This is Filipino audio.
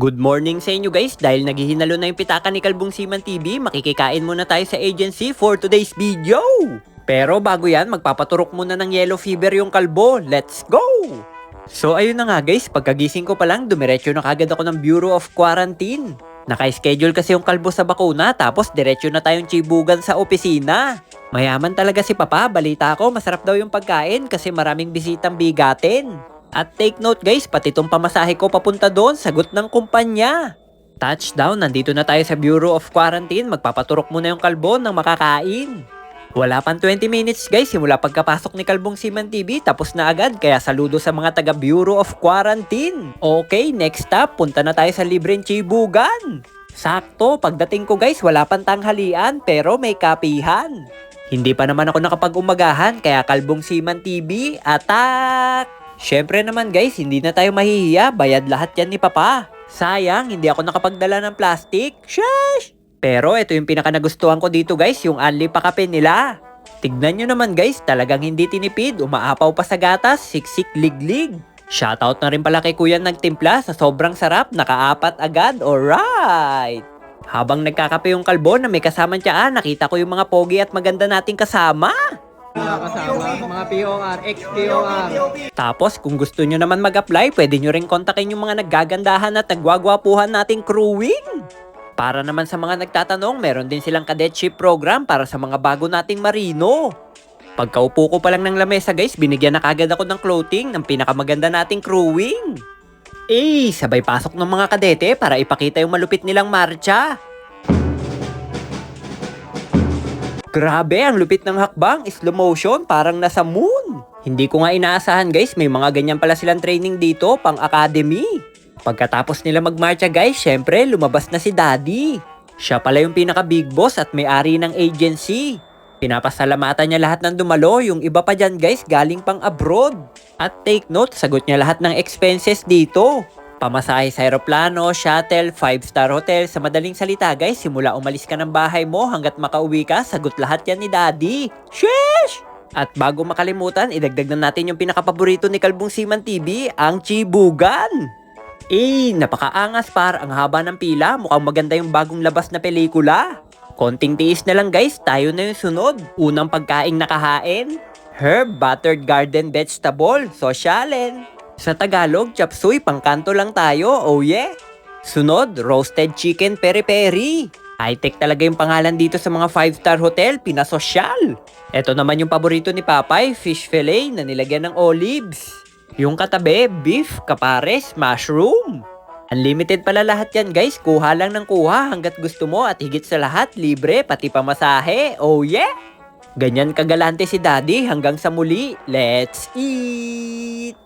Good morning sa inyo guys, dahil naghihinalo na yung pitaka ni Kalbong Siman TV, makikikain muna tayo sa agency for today's video. Pero bago yan, magpapaturok muna ng yellow fever yung kalbo. Let's go! So ayun na nga guys, pagkagising ko pa lang, dumiretso na kagad ako ng Bureau of Quarantine. Naka-schedule kasi yung kalbo sa bakuna, tapos diretso na tayong chibugan sa opisina. Mayaman talaga si Papa, balita ko masarap daw yung pagkain kasi maraming bisitang bigatin. At take note guys, pati itong pamasahe ko papunta doon, sagot ng kumpanya. Touchdown, nandito na tayo sa Bureau of Quarantine, magpapaturok muna yung kalbo ng makakain. Wala pang 20 minutes guys, simula pagkapasok ni Kalbong Siman TV, tapos na agad, kaya saludo sa mga taga Bureau of Quarantine. Okay, next stop, punta na tayo sa libreng chibugan. Sakto, pagdating ko guys, wala pang tanghalian, pero may kapihan. Hindi pa naman ako nakapag-umagahan, kaya Kalbong Siman TV, attack! Syempre naman guys, hindi na tayo mahihiya, bayad lahat yan ni Papa. Sayang, hindi ako nakapagdala ng plastic. Sheesh! Pero ito yung pinaka nagustuhan ko dito guys, yung unli pa kape nila. Tignan nyo naman guys, talagang hindi tinipid, umaapaw pa sa gatas, siksik liglig. Shoutout na rin pala kay kuya nagtimpla, sa sobrang sarap, nakaapat agad, alright! Habang nagkakape yung kalbo na may kasamang tiyaan, nakita ko yung mga pogi at maganda nating kasama. Mga POR, ex-POR. Tapos kung gusto nyo naman mag-apply, pwede nyo rin kontakin yung mga naggagandahan at nagwagwapuhan nating crewing. Para naman sa mga nagtatanong, meron din silang cadetship program para sa mga bago nating marino. Pagkaupo ko pa lang ng lamesa guys, binigyan na kagad ako ng clothing ng pinakamaganda nating crewing. Sabay pasok ng mga kadete para ipakita yung malupit nilang marcha. Grabe, ang lupit ng hakbang, slow motion, parang nasa moon. Hindi ko nga inaasahan guys, may mga ganyan pala silang training dito, pang academy. Pagkatapos nila magmarcha guys, syempre lumabas na si Daddy. Siya pala yung pinaka big boss at may-ari ng agency. Pinapasalamatan niya lahat ng dumalo, yung iba pa dyan guys galing pang abroad. At take note, sagot niya lahat ng expenses dito. Pamasahe sa aeroplano, shuttle, 5-star hotel. Sa madaling salita guys, simula umalis ka ng bahay mo hanggat makauwi ka, sagot lahat yan ni Daddy. Sheesh! At bago makalimutan, idagdag na natin yung pinakapaborito ni Kalbong Siman TV, ang chibugan. Napakaangas par, ang haba ng pila, mukhang maganda yung bagong labas na pelikula. Konting tiis na lang guys, tayo na yung sunod. Unang pagkaing nakahain, herb buttered garden vegetable, sosyalen. Sa Tagalog, chop suey, pangkanto lang tayo, oh yeah. Sunod, roasted chicken peri-peri. High-tech talaga yung pangalan dito sa mga 5-star hotel, pinasosyal. Ito naman yung paborito ni Papay, fish fillet na nilagyan ng olives. Yung katabi, beef, kapares, mushroom. Unlimited pala lahat yan guys, kuha lang ng kuha hanggat gusto mo at higit sa lahat, libre, pati pamasahe, oh yeah. Ganyan kagalante si Daddy, hanggang sa muli, let's eat!